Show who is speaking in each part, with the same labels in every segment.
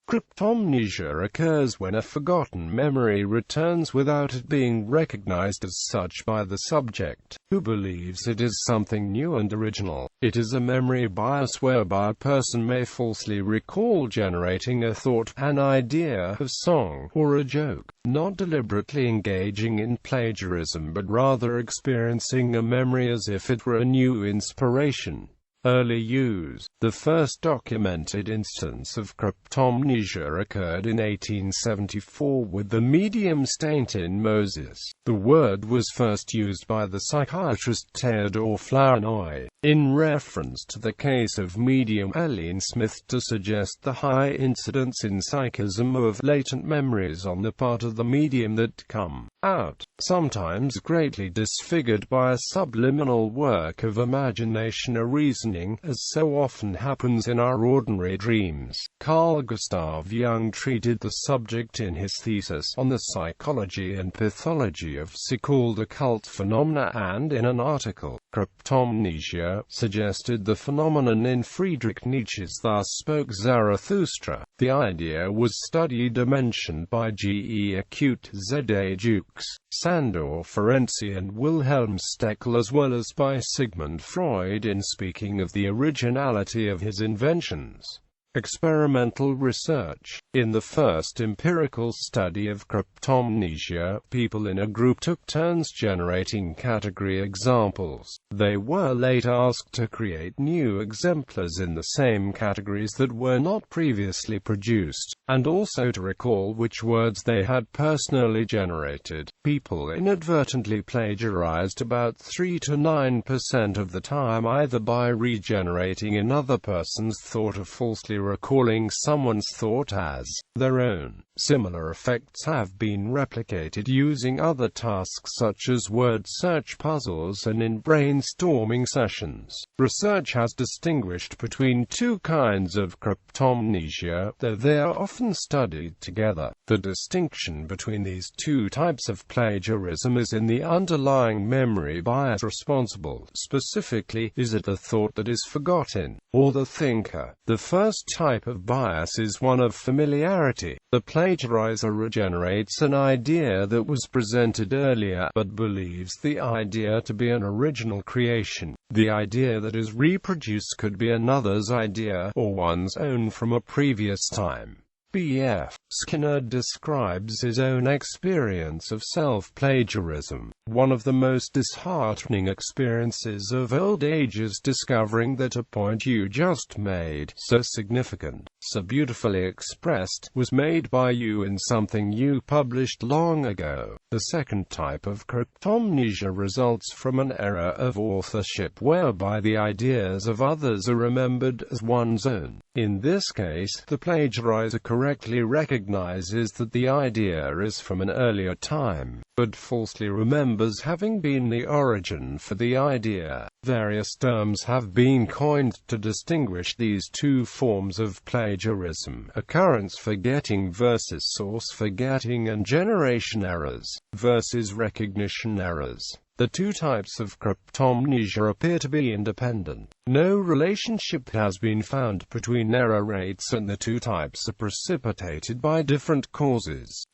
Speaker 1: Cryptomnesia occurs when a forgotten memory returns without it being recognized as such by the subject, who believes it is something new and original. It is a memory bias whereby a person may falsely recall generating a thought, an idea, a song, or a joke, not deliberately engaging in plagiarism but rather experiencing a memory as if it were a new inspiration. Early use. The first documented instance of cryptomnesia occurred in 1874 with the medium Stanton Moses. The word was first used by the psychiatrist Theodore Flournoy, in reference to the case of medium Eileen Smith, to suggest the high incidence in psychism of latent memories on the part of the medium that come out, sometimes greatly disfigured by a subliminal work of imagination or reasoning, as so often happens in our ordinary dreams. Carl Gustav Jung treated the subject in his thesis on the psychology and pathology of so-called occult phenomena, and in an article, Cryptomnesia, suggested the phenomenon in Friedrich Nietzsche's Thus Spoke Zarathustra. The idea was studied and mentioned by G. E. Acute, Z. A. Jukes, Sandor Ferenczi and Wilhelm Stekel, as well as by Sigmund Freud in speaking of the originality of his inventions. Experimental research. In the first empirical study of cryptomnesia, people in a group took turns generating category examples. They were later asked to create new exemplars in the same categories that were not previously produced, and also to recall which words they had personally generated. People inadvertently plagiarized about 3 to 9% of the time, either by regenerating another person's thought or falsely recalling someone's thought as their own. Similar effects have been replicated using other tasks such as word search puzzles and in brainstorming sessions. Research has distinguished between two kinds of cryptomnesia, though they are often studied together. The distinction between these two types of plagiarism is in the underlying memory bias responsible. Specifically, is it the thought that is forgotten, or the thinker? The first type of bias is one of familiarity. The plagiarizer regenerates an idea that was presented earlier, but believes the idea to be an original creation. The idea that is reproduced could be another's idea, or one's own from a previous time. B.F. Skinner describes his own experience of self-plagiarism. One of the most disheartening experiences of old age is discovering that a point you just made, so significant, so beautifully expressed, was made by you in something you published long ago. The second type of cryptomnesia results from an error of authorship whereby the ideas of others are remembered as one's own. In this case, the plagiarizer correctly recognizes that the idea is from an earlier time, but falsely remembers having been the origin for the idea. Various terms have been coined to distinguish these two forms of plagiarism: occurrence forgetting versus source forgetting, and generation errors versus recognition errors. The two types of cryptomnesia appear to be independent. No relationship has been found between error rates, and the two types are precipitated by different causes.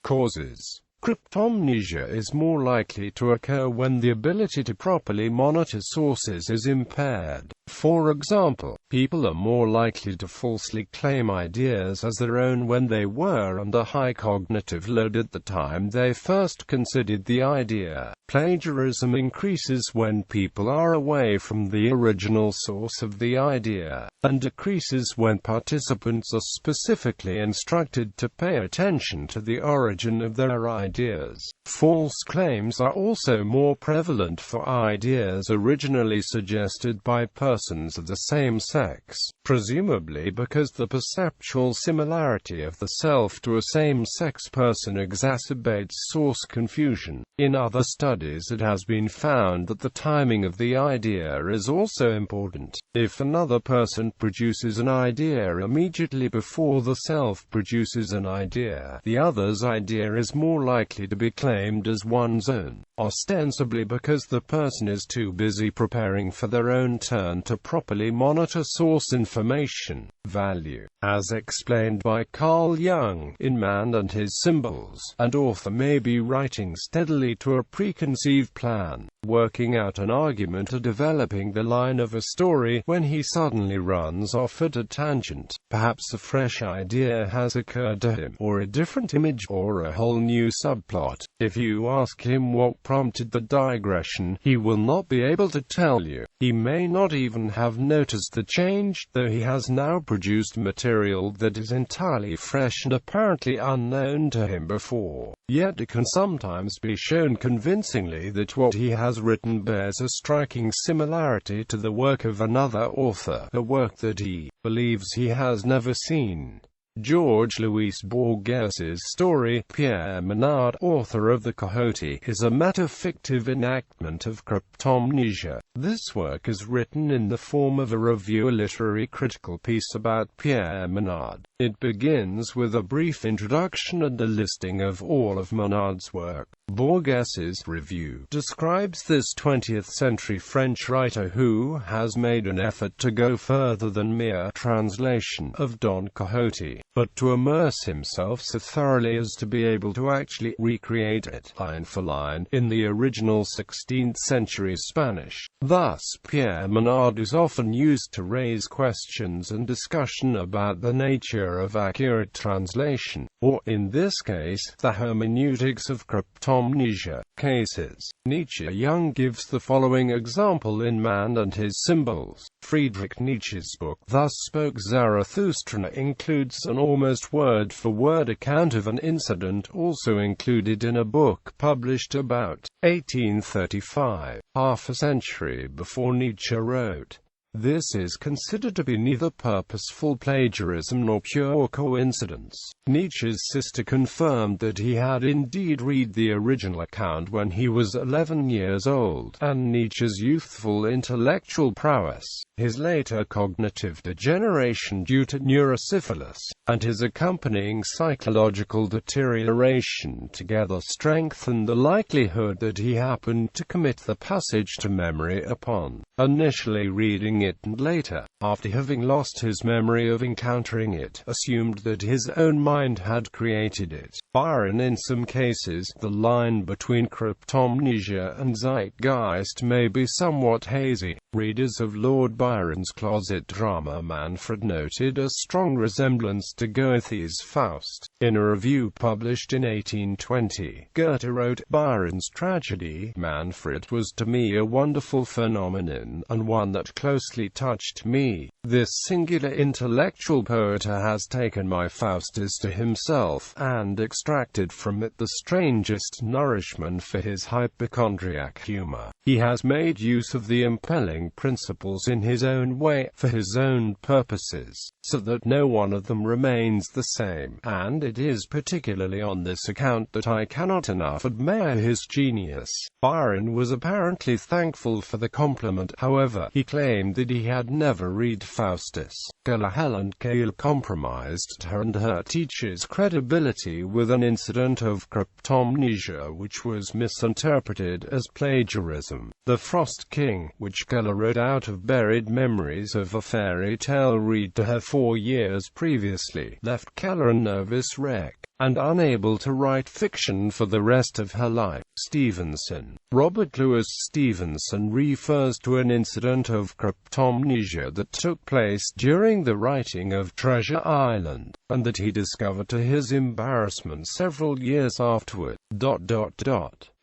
Speaker 1: Cryptomnesia is more likely to occur when the ability to properly monitor sources is impaired. For example, people are more likely to falsely claim ideas as their own when they were under high cognitive load at the time they first considered the idea. Plagiarism increases when people are away from the original source of the idea, and decreases when participants are specifically instructed to pay attention to the origin of their ideas. False claims are also more prevalent for ideas originally suggested by persons of the same sex, presumably because the perceptual similarity of the self to a same-sex person exacerbates source confusion. In other studies, it has been found that the timing of the idea is also important. If another person produces an idea immediately before the self produces an idea, the other's idea is more likely to be claimed as one's own, ostensibly because the person is too busy preparing for their own turn learn to properly monitor source information. Value, as explained by Carl Jung in Man and His Symbols, an author may be writing steadily to a preconceived plan, working out an argument or developing the line of a story, when he suddenly runs off at a tangent. Perhaps a fresh idea has occurred to him, or a different image, or a whole new subplot. If you ask him what prompted the digression, he will not be able to tell you. He may not even have noticed the change, though he has now produced material that is entirely fresh and apparently unknown to him before. Yet it can sometimes be shown convincingly that what he has written bears a striking similarity to the work of another author, a work that he believes he has never seen. George Louis Borges's story, Pierre Menard, author of The Quixote, is a metafictive enactment of Cryptomnesia. This work is written in the form of a review, a literary critical piece about Pierre Menard. It begins with a brief introduction and a listing of all of Menard's work. Borges's review describes this 20th-century French writer who has made an effort to go further than mere translation of Don Quixote, but to immerse himself so thoroughly as to be able to actually recreate it, line for line, in the original 16th-century Spanish. Thus, Pierre Menard is often used to raise questions and discussion about the nature of accurate translation, or, in this case, the hermeneutics of Cryptomnesia. Cases. Nietzsche Jung gives the following example in Man and His Symbols. Friedrich Nietzsche's book, Thus Spoke Zarathustra, includes an almost word-for-word account of an incident also included in a book published about 1835, half a century before Nietzsche wrote. This is considered to be neither purposeful plagiarism nor pure coincidence. Nietzsche's sister confirmed that he had indeed read the original account when he was 11 years old, and Nietzsche's youthful intellectual prowess, his later cognitive degeneration due to neurosyphilis, and his accompanying psychological deterioration together strengthened the likelihood that he happened to commit the passage to memory upon initially reading it, and later, after having lost his memory of encountering it, assumed that his own mind had created it. Byron. In some cases, the line between Cryptomnesia and zeitgeist may be somewhat hazy. Readers of Lord Byron's closet drama Manfred noted a strong resemblance to Goethe's Faust. In a review published in 1820, Goethe wrote, Byron's tragedy, Manfred, was to me a wonderful phenomenon, and one that closely touched me. This singular intellectual poet has taken my Faustus to himself, and extracted from it the strangest nourishment for his hypochondriac humor. He has made use of the impelling principles in his own way, for his own purposes, so that no one of them remains the same, and it is particularly on this account that I cannot enough admire his genius. Byron was apparently thankful for the compliment. However, he claimed that he had never read Faustus. Helen Cale compromised her and her teacher's credibility with an incident of Cryptomnesia which was misinterpreted as plagiarism. The Frost King, which Keller wrote out of buried memories of a fairy tale read to her 4 years previously, left Keller a nervous wreck, and unable to write fiction for the rest of her life. Stevenson. Robert Louis Stevenson refers to an incident of Cryptomnesia that took place during the writing of Treasure Island, and that he discovered to his embarrassment several years afterward.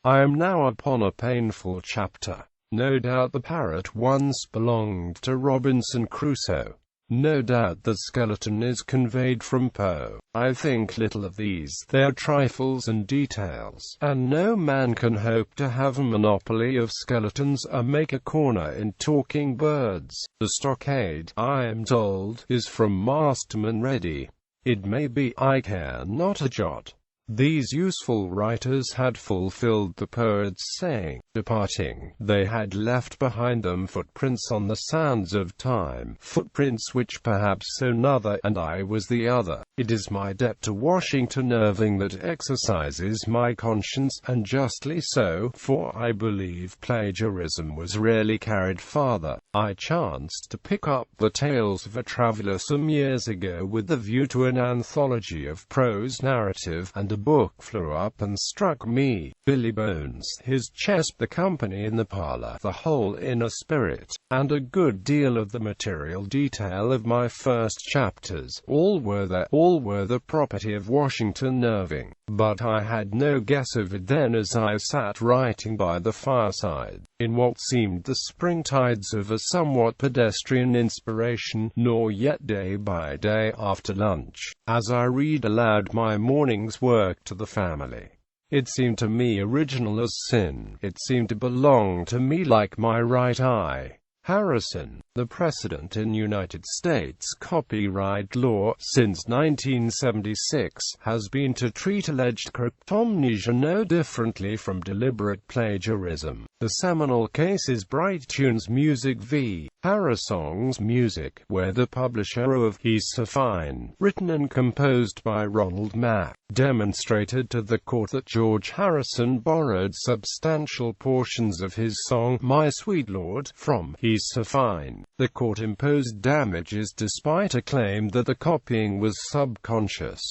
Speaker 1: I am now upon a painful chapter. No doubt the parrot once belonged to Robinson Crusoe. No doubt the skeleton is conveyed from Poe. I think little of these. They are trifles and details, and no man can hope to have a monopoly of skeletons or make a corner in Talking Birds. The stockade, I am told, is from Masterman Ready. It may be, I care not a jot. These useful writers had fulfilled the poet's saying, Departing, they had left behind them footprints on the sands of time, footprints which perhaps another, and I was the other. It is my debt to Washington Irving that exercises my conscience, and justly so, for I believe plagiarism was rarely carried farther. I chanced to pick up the Tales of a Traveler some years ago with a view to an anthology of prose narrative, and a book flew up and struck me. Billy Bones, his chest, the company in the parlor, the whole inner spirit, and a good deal of the material detail of my first chapters, all were the property of Washington Irving. But I had no guess of it then as I sat writing by the fireside, in what seemed the spring tides of a somewhat pedestrian inspiration, nor yet day by day after lunch, as I read aloud my morning's work to the family. It seemed to me original as sin. It seemed to belong to me like my right eye. Harrison, the precedent in United States copyright law, since 1976, has been to treat alleged cryptomnesia no differently from deliberate plagiarism. The seminal case is Brighttunes Music v. Harrison's Music, where the publisher of He's So Fine, written and composed by Ronald Mack, demonstrated to the court that George Harrison borrowed substantial portions of his song, My Sweet Lord, from He's So Fine. The court imposed damages despite a claim that the copying was subconscious.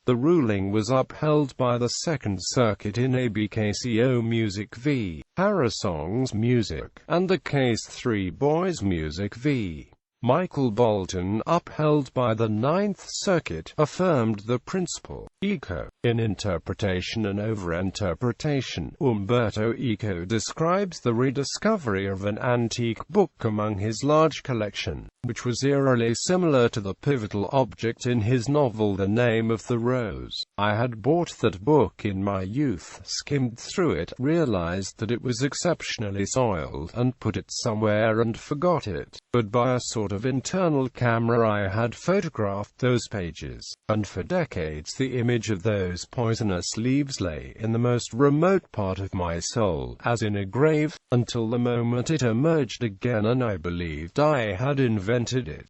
Speaker 1: The ruling was upheld by the Second Circuit in ABKCO Music v. Harrison's Music, and the case Three Boys Music v. Michael Bolton, upheld by the Ninth Circuit, affirmed the principle. Eco. In Interpretation and Overinterpretation, Umberto Eco describes the rediscovery of an antique book among his large collection, which was eerily similar to the pivotal object in his novel The Name of the Rose. I had bought that book in my youth, skimmed through it, realized that it was exceptionally soiled, and put it somewhere and forgot it. But by a sort of internal camera I had photographed those pages, and for decades the image of those poisonous leaves lay in the most remote part of my soul, as in a grave, until the moment it emerged again and I believed I had invented it.